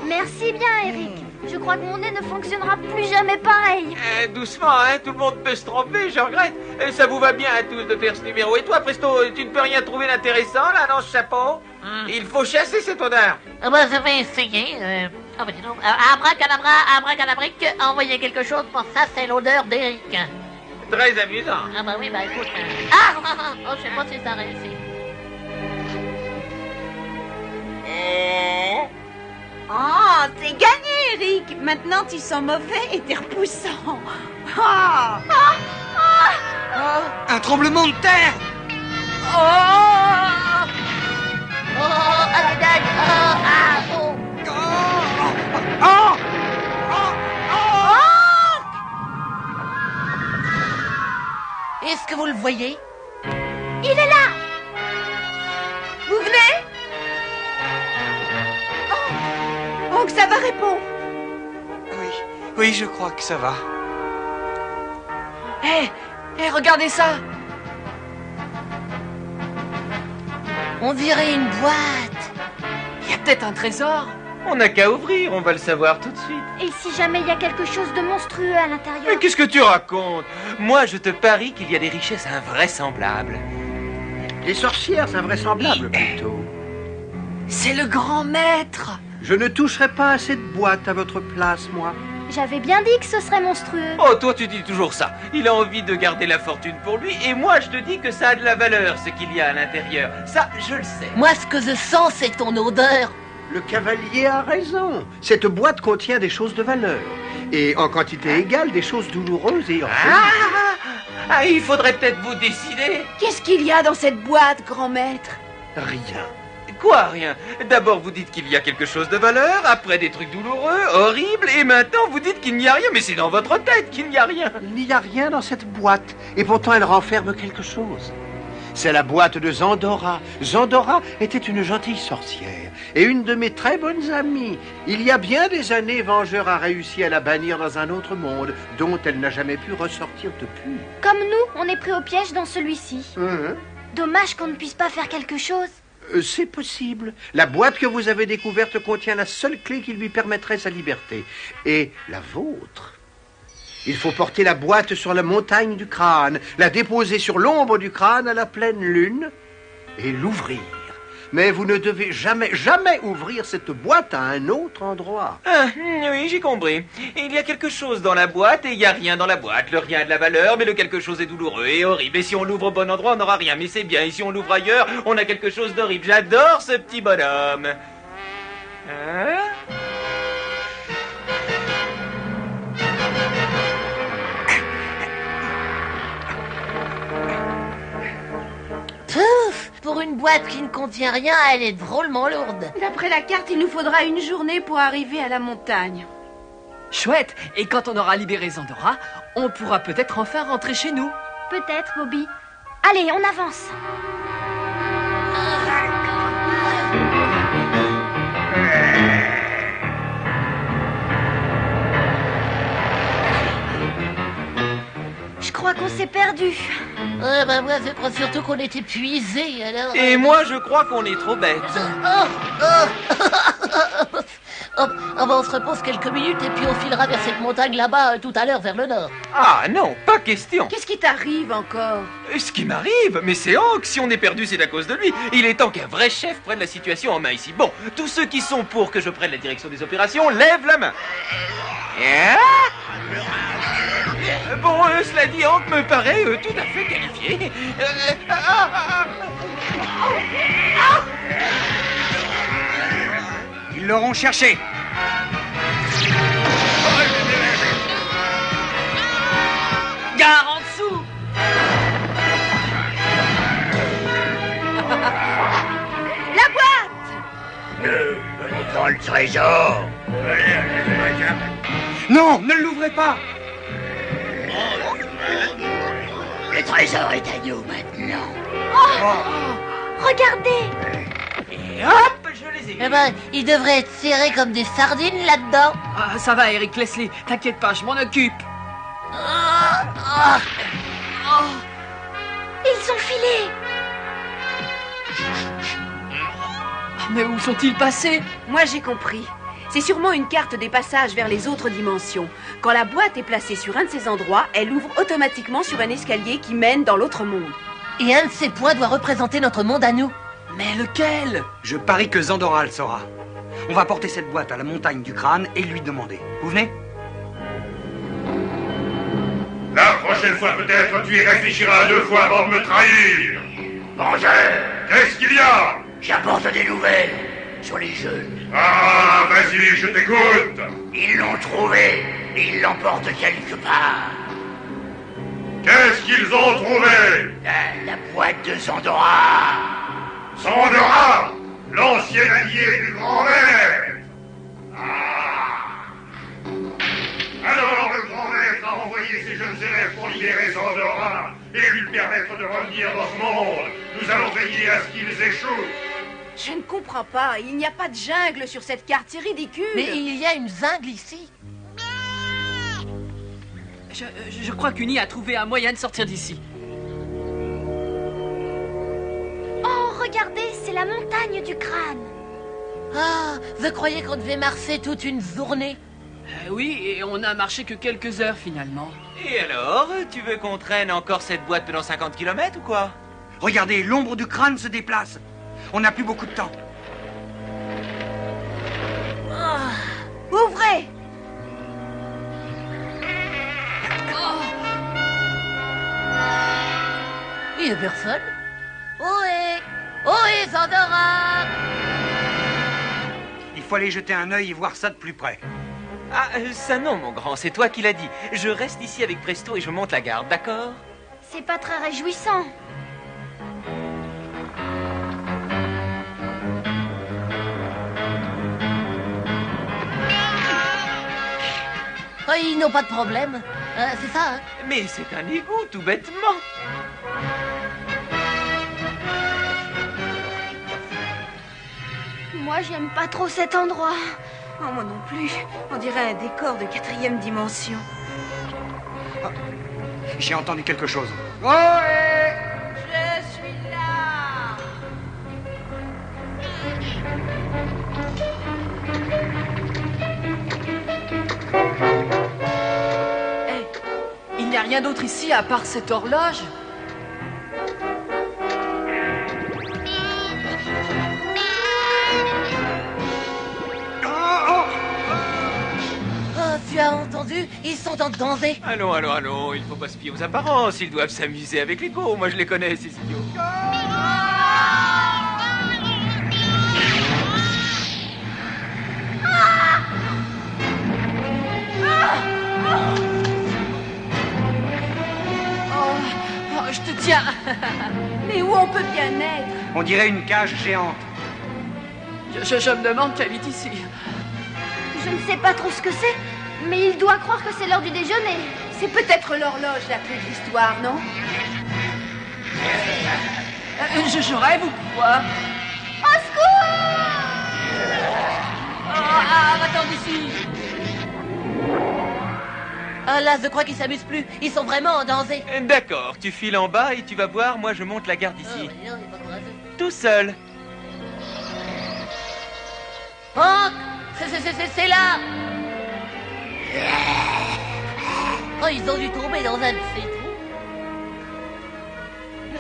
Merci bien, Eric. Je crois que mon nez ne fonctionnera plus jamais pareil. Doucement, hein, tout le monde peut se tromper, je regrette. Ça vous va bien à tous de faire ce numéro. Et toi, Presto, tu ne peux rien trouver d'intéressant, là, dans ce chapeau? Il faut chasser cette odeur. Ah bah, je vais essayer. Ah bah dis donc, abracadabra, abracadabrique, envoyez quelque chose, pour ça c'est l'odeur d'Eric. Très amusant. Ah bah oui, bah écoute... oh, je sais pas si ça réussit. Oh, t'es gagné, Eric. Maintenant, tu sens mauvais et t'es repoussant. Un tremblement de terre! Allez, gagne. Est-ce que vous le voyez? Il est là. Vous venez? Oh, que ça va répondre. Oui, je crois que ça va. Hé, regardez ça. On dirait une boîte. Il y a peut-être un trésor. On n'a qu'à ouvrir, on va le savoir tout de suite. Et si jamais il y a quelque chose de monstrueux à l'intérieur? Mais qu'est-ce que tu racontes? Moi, je te parie qu'il y a des richesses invraisemblables. Les sorcières invraisemblables, plutôt. C'est le grand maître. Je ne toucherai pas à cette boîte à votre place, moi. J'avais bien dit que ce serait monstrueux. Oh, toi, tu dis toujours ça. Il a envie de garder la fortune pour lui, et moi, je te dis que ça a de la valeur, ce qu'il y a à l'intérieur. Ça, je le sais. Moi, ce que je sens, c'est ton odeur. Le cavalier a raison. Cette boîte contient des choses de valeur. Et en quantité égale, des choses douloureuses et horribles. Il faudrait peut-être vous décider. Qu'est-ce qu'il y a dans cette boîte, grand maître? Rien. Quoi, rien? D'abord, vous dites qu'il y a quelque chose de valeur, après des trucs douloureux, horribles, et maintenant, vous dites qu'il n'y a rien. Mais c'est dans votre tête qu'il n'y a rien. Il n'y a rien dans cette boîte. Et pourtant, elle renferme quelque chose. C'est la boîte de Zandora. Zandora était une gentille sorcière et une de mes très bonnes amies. Il y a bien des années, Vengeur a réussi à la bannir dans un autre monde dont elle n'a jamais pu ressortir depuis. Comme nous, on est pris au piège dans celui-ci. Dommage qu'on ne puisse pas faire quelque chose. C'est possible. La boîte que vous avez découverte contient la seule clé qui lui permettrait sa liberté. Et la vôtre. Il faut porter la boîte sur la montagne du crâne, la déposer sur l'ombre du crâne à la pleine lune et l'ouvrir. Mais vous ne devez jamais, jamais ouvrir cette boîte à un autre endroit. Oui, j'ai compris. Il y a quelque chose dans la boîte et il n'y a rien dans la boîte. Le rien a de la valeur, mais le quelque chose est douloureux et horrible. Et si on l'ouvre au bon endroit, on n'aura rien. Mais c'est bien. Et si on l'ouvre ailleurs, on a quelque chose d'horrible. J'adore ce petit bonhomme. Pouf! Pour une boîte qui ne contient rien, elle est drôlement lourde. D'après la carte, il nous faudra une journée pour arriver à la montagne. Chouette. Et quand on aura libéré Zandora, on pourra peut-être enfin rentrer chez nous. Peut-être, Bobby. Allez, on avance. Je crois qu'on s'est perdu. Bah moi, je crois surtout qu'on est épuisés, alors... Et moi, je crois qu'on est trop bêtes. Bah on se repose quelques minutes et puis on filera vers cette montagne là-bas tout à l'heure, vers le nord. Ah non, pas question. Qu'est-ce qui t'arrive encore? Ce qui m'arrive, mais c'est Hank, si on est perdu, c'est à cause de lui. Il est temps qu'un vrai chef prenne la situation en main ici. Bon, tous ceux qui sont pour que je prenne la direction des opérations, lèvent la main. Bon, cela dit, Hank me paraît tout à fait qualifié. Ils l'auront cherché. Gare en dessous. La boîte! Dans le trésor. Non, ne l'ouvrez pas. Le trésor est à nous maintenant. Regardez. Et hop, je les ai. Eh ben, ils devraient être serrés comme des sardines là-dedans. Ah, ça va, Eric Leslie. T'inquiète pas, je m'en occupe. Ils ont filé. Mais où sont-ils passés? Moi, j'ai compris. C'est sûrement une carte des passages vers les autres dimensions. Quand la boîte est placée sur un de ces endroits, elle ouvre automatiquement sur un escalier qui mène dans l'autre monde. Et un de ces points doit représenter notre monde à nous. Mais lequel? Je parie que Zandora le saura. On va porter cette boîte à la montagne du crâne et lui demander. Vous venez? La prochaine fois peut-être tu y réfléchiras 2 fois avant de me trahir. Bonjour. Qu'est-ce qu'il y a? J'apporte des nouvelles sur les jeunes. Ah, vas-y, je t'écoute. Ils l'ont trouvé. Ils l'emportent quelque part. Qu'est-ce qu'ils ont trouvé? La boîte de Zandora. Zandora, l'ancien allié du grand-maître. Ah. Alors le grand-maître a envoyé ses jeunes élèves pour libérer Zandora et lui permettre de revenir dans ce monde. Nous allons veiller à ce qu'ils échouent. Je ne comprends pas. Il n'y a pas de jungle sur cette carte. C'est ridicule. Mais il y a une jungle ici. Je crois qu'Uni a trouvé un moyen de sortir d'ici. Oh, regardez, c'est la montagne du crâne. Ah, je croyais qu'on devait marcher toute une journée. Oui, et on n'a marché que quelques heures finalement. Et alors, tu veux qu'on traîne encore cette boîte pendant 50 km ou quoi? Regardez, l'ombre du crâne se déplace. On n'a plus beaucoup de temps. Ouvrez. Il n'y a personne. Ohé! Ohé, Zandora! Il faut aller jeter un œil et voir ça de plus près. Ah, ça non, mon grand, c'est toi qui l'as dit. Je reste ici avec Presto et je monte la garde, d'accord? C'est pas très réjouissant. Oh, ils n'ont pas de problème. C'est ça, hein? Mais c'est un égout, tout bêtement. Moi, j'aime pas trop cet endroit. Oh, moi non plus. On dirait un décor de 4e dimension. J'ai entendu quelque chose. Je suis là. Hé, il n'y a rien d'autre ici à part cette horloge. Oh, tu as entendu? Ils sont en danger. Allons, il faut pas se fier aux apparences. Ils doivent s'amuser avec l'ego. Moi, je les connais, ces idiots. Oh, je te tiens. Mais où on peut bien être? On dirait une cage géante. Je me demande qui habite ici. Je ne sais pas trop ce que c'est, mais il doit croire que c'est l'heure du déjeuner. C'est peut-être l'horloge la clé de l'histoire, non? Je rêve ou quoi? Au secours! Va-t'en d'ici. Ah là, je crois qu'ils s'amusent plus. Ils sont vraiment en danger. D'accord, tu files en bas et tu vas voir, moi je monte la garde ici. Oh, non, il est pas courageux. Tout seul. Hank, c'est là. Oh, ils ont dû tomber dans un de ces trous.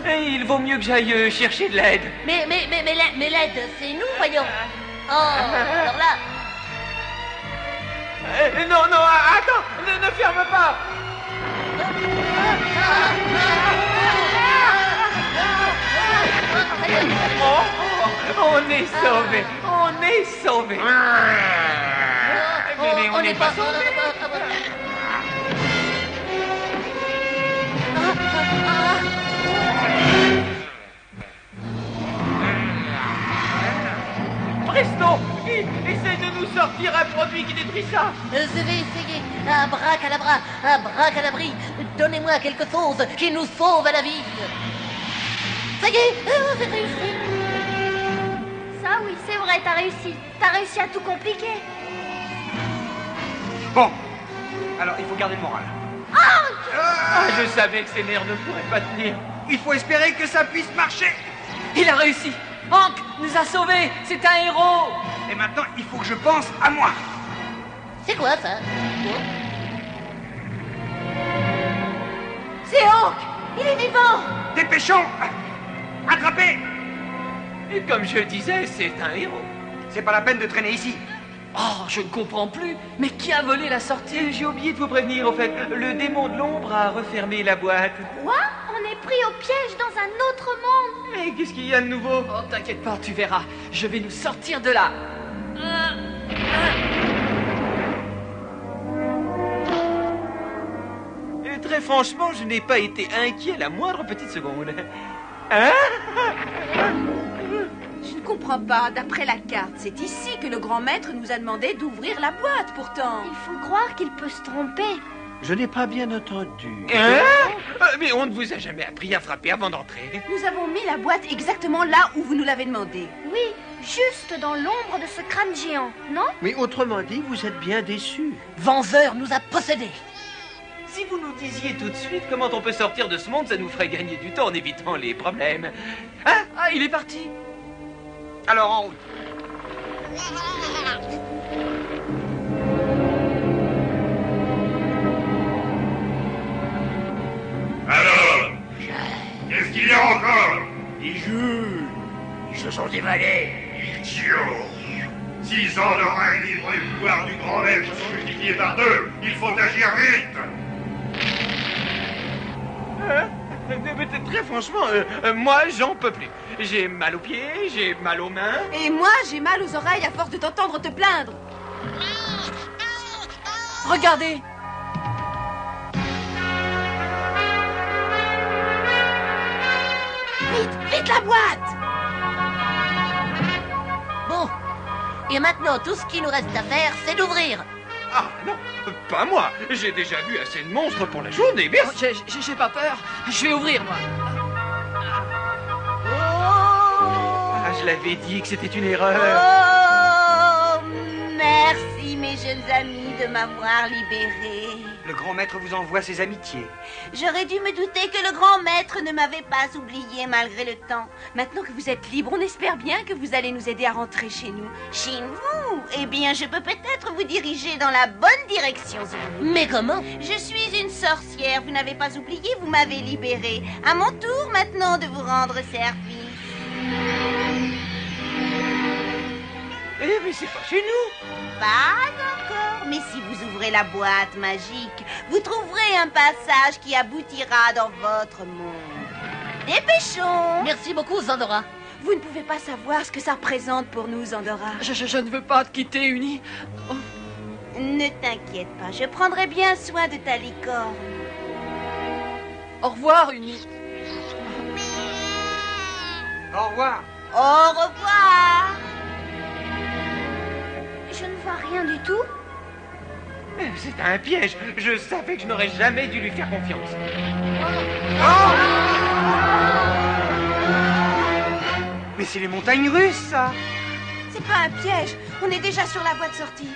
Et il vaut mieux que j'aille chercher de l'aide. Mais l'aide, c'est nous, voyons. Oh, alors là. Non, attends, ne ferme pas. On est sauvés. On est sauvés. Mais on n'est pas sauvés. Presto, vite, essaye de nous sortir un produit qui détruit ça. Je vais essayer. Abracadabri. Donnez-moi quelque chose qui nous sauve la vie. Ça y est, c'est réussi. Ça, oui, c'est vrai, t'as réussi. T'as réussi à tout compliquer. Bon, alors il faut garder le moral. Ah, je savais que ces nerfs ne pourraient pas tenir. Il faut espérer que ça puisse marcher. Il a réussi. Hank nous a sauvés. C'est un héros. Et maintenant, il faut que je pense à moi. C'est quoi ça? C'est Hank! Il est vivant! Dépêchons! Attrapez! Et comme je le disais, c'est un héros. C'est pas la peine de traîner ici. Oh, je ne comprends plus. Mais qui a volé la sortie? J'ai oublié de vous prévenir, au fait. Le démon de l'ombre a refermé la boîte. Quoi? On est pris au piège dans un autre monde. Mais qu'est-ce qu'il y a de nouveau? Oh, t'inquiète pas, tu verras. Je vais nous sortir de là. Et très franchement, je n'ai pas été inquiet la moindre petite seconde. Hein? Je ne comprends pas. D'après la carte, c'est ici que le grand maître nous a demandé d'ouvrir la boîte, pourtant. Il faut croire qu'il peut se tromper. Je n'ai pas bien entendu. Hein? Mais on ne vous a jamais appris à frapper avant d'entrer. Nous avons mis la boîte exactement là où vous nous l'avez demandé. Oui, juste dans l'ombre de ce crâne géant, non? Mais autrement dit, vous êtes bien déçus. Vengeur nous a possédés. Si vous nous disiez tout de suite comment on peut sortir de ce monde, ça nous ferait gagner du temps en évitant les problèmes. Hein? Ah, il est parti. Alors, en route. Alors, qu'est-ce qu'il y a encore? Des jeux. Ils se sont évadés. Idiot! Si Zandora est libre et le pouvoir du grand maître sont multipliés par 2, il faut agir vite! Hein? Mais très franchement, moi, j'en peux plus. J'ai mal aux pieds, j'ai mal aux mains. Et moi, j'ai mal aux oreilles à force de t'entendre te plaindre. Regardez. Vite, vite la boîte! Bon. Et maintenant, tout ce qu'il nous reste à faire, c'est d'ouvrir. Ah non, pas moi. J'ai déjà vu assez de monstres pour la journée, Oh, merci. j'ai pas peur. Je vais ouvrir, moi. Ah, je l'avais dit que c'était une erreur. Oh, merci mes jeunes amis de m'avoir libéré. Le grand maître vous envoie ses amitiés. J'aurais dû me douter que le grand maître ne m'avait pas oublié malgré le temps. Maintenant que vous êtes libre, on espère bien que vous allez nous aider à rentrer chez nous. Chez vous? Eh bien, je peux peut-être vous diriger dans la bonne direction, si vous voulez. Mais comment? Je suis une sorcière, vous n'avez pas oublié, vous m'avez libérée. À mon tour maintenant de vous rendre service. Eh, mais c'est pas chez nous. Pas encore, mais si vous ouvrez la boîte magique, vous trouverez un passage qui aboutira dans votre monde. Dépêchons! Merci beaucoup, Zandora. Vous ne pouvez pas savoir ce que ça représente pour nous, Zandora. Je ne veux pas te quitter, Uni. Oh. Ne t'inquiète pas, je prendrai bien soin de ta licorne. Au revoir, Uni. Au revoir. Au revoir! Je ne vois rien du tout. C'est un piège. Je savais que je n'aurais jamais dû lui faire confiance. Mais c'est les montagnes russes, ça. C'est pas un piège, on est déjà sur la voie de sortie.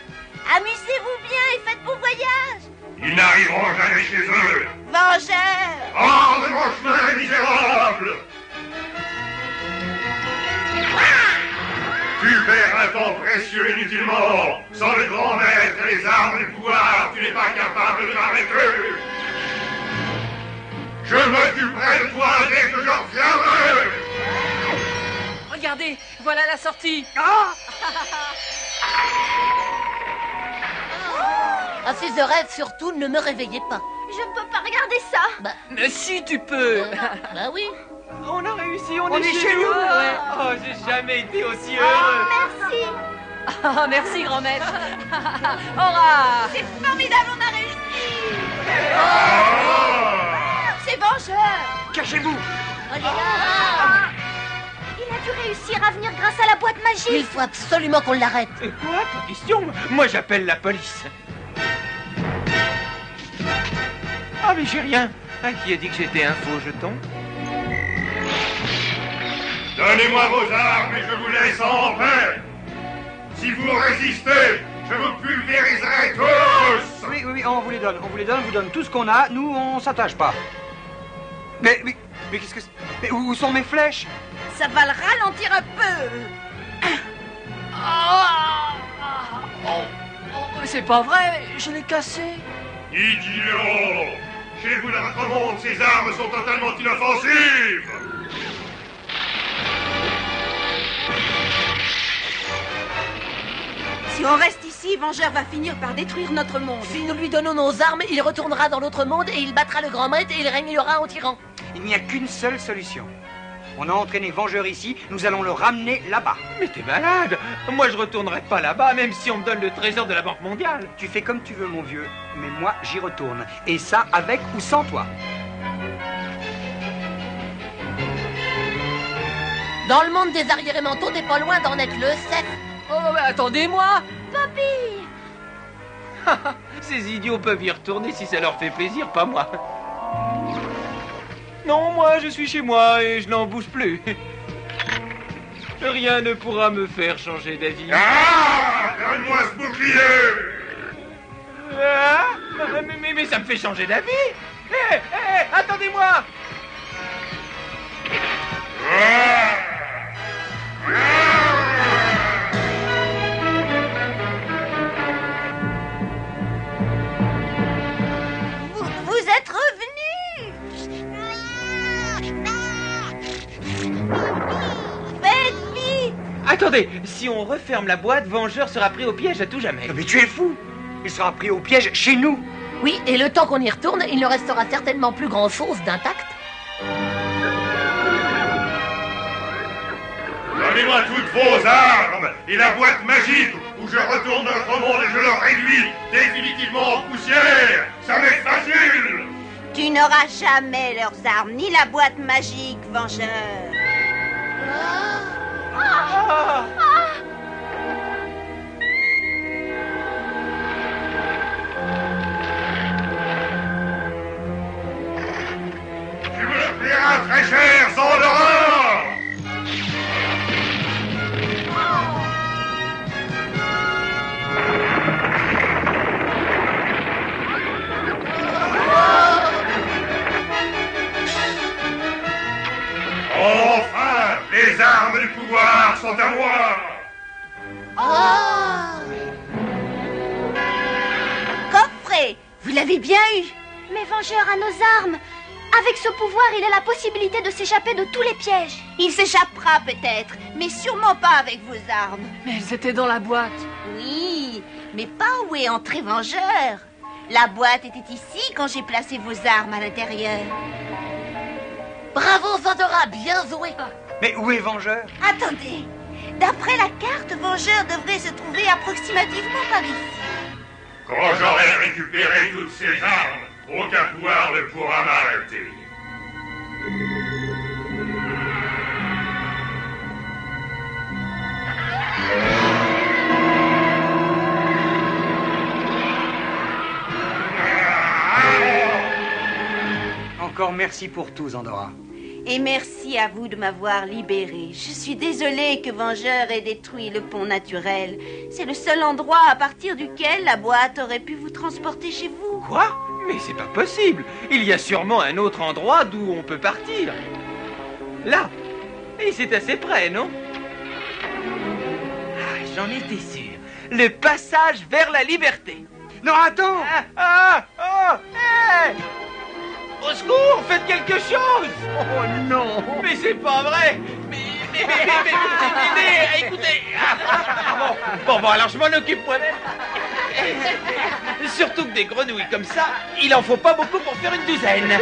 Amusez-vous bien et faites bon voyage! Ils n'arriveront jamais chez eux! Vengeurs! Hors de mon chemin, misérable! Tu perds un temps précieux inutilement! Sans le grand maître, les armes et le pouvoir, tu n'es pas capable de m'arrêter! Je m'occuperai de toi dès que je reviendrai! Regardez, voilà la sortie. À 6h, surtout, ne me réveillez pas. Je ne peux pas regarder ça. Bah, Mais si tu peux. bah oui. On a réussi, on est est chez nous. Ouais. Oh, j'ai jamais été aussi heureux. Merci. Ah, merci, grand maître. Aura. C'est formidable, on a réussi! C'est Vengeur! Cachez-vous. Oh, les gars. Il a dû réussir à venir grâce à la boîte magique. Il faut absolument qu'on l'arrête. Quoi? Pas question. Moi, j'appelle la police. Ah, mais j'ai rien. Ah, qui a dit que j'étais un faux jeton? Donnez-moi vos armes et je vous laisse en paix! Si vous résistez, je vous pulvériserai tous! Oui, on vous les donne, on vous donne tout ce qu'on a, nous on s'attache pas. Mais qu'est-ce que c'est? Mais où sont mes flèches? Ça va le ralentir un peu! C'est pas vrai, je l'ai cassé. Idiot! Chez vous, dans votre monde, ces armes sont totalement inoffensives! Si on reste ici, Vengeur va finir par détruire notre monde. Si nous lui donnons nos armes, il retournera dans l'autre monde et il battra le grand maître et il régnera en tyran. Il n'y a qu'une seule solution. On a entraîné Vengeur ici, nous allons le ramener là-bas. Mais t'es malade. Moi, je retournerai pas là-bas, même si on me donne le trésor de la Banque mondiale. Tu fais comme tu veux, mon vieux, mais moi, j'y retourne. Et ça, avec ou sans toi. Dans le monde des arriérés mentaux, t'es pas loin d'en être le 7. Oh, mais attendez-moi. Papy! Ces idiots peuvent y retourner si ça leur fait plaisir, pas moi. Non, moi, je suis chez moi et je n'en bouge plus. Rien ne pourra me faire changer d'avis. Ah! Donne-moi ce bouclier! Ah, mais ça me fait changer d'avis. Hé, attendez-moi. Vous êtes revenus! Faites vite! Attendez, si on referme la boîte, Vengeur sera pris au piège à tout jamais. Mais tu es fou! Il sera pris au piège chez nous. Oui, et le temps qu'on y retourne, il ne restera certainement plus grand-chose d'intact. Donnez-moi toutes vos armes et la boîte magique où je retourne notre monde et je le réduis définitivement en poussière. Ça m'est facile. Tu n'auras jamais leurs armes, ni la boîte magique, Vengeur. Tu me le paieras très cher, Zandora. Enfin, les armes du pouvoir sont à moi. Coffret, vous l'avez bien eu. Mais Vengeur a nos armes. Avec ce pouvoir, il a la possibilité de s'échapper de tous les pièges. Il s'échappera peut-être, mais sûrement pas avec vos armes. Mais elles étaient dans la boîte. Oui, mais pas où est entré Vengeur. La boîte était ici quand j'ai placé vos armes à l'intérieur. Bravo, Zandora, bien joué. Mais où est Vengeur? Attendez, d'après la carte, Vengeur devrait se trouver approximativement par ici. Quand j'aurai récupéré toutes ces armes, aucun pouvoir ne pourra m'arrêter. Encore merci pour tout, Zandora. Et merci à vous de m'avoir libéré. Je suis désolée que Vengeur ait détruit le pont naturel. C'est le seul endroit à partir duquel la boîte aurait pu vous transporter chez vous. Quoi? Mais c'est pas possible. Il y a sûrement un autre endroit d'où on peut partir. Là. Et c'est assez près, non? Ah, j'en étais sûr. Le passage vers la liberté. Non, attends! Hey! Au secours, faites quelque chose! Oh non! Mais c'est pas vrai! Mais écoutez! Bon, alors je m'en occupe moi-même. Surtout que des grenouilles comme ça, il en faut pas beaucoup pour faire une douzaine.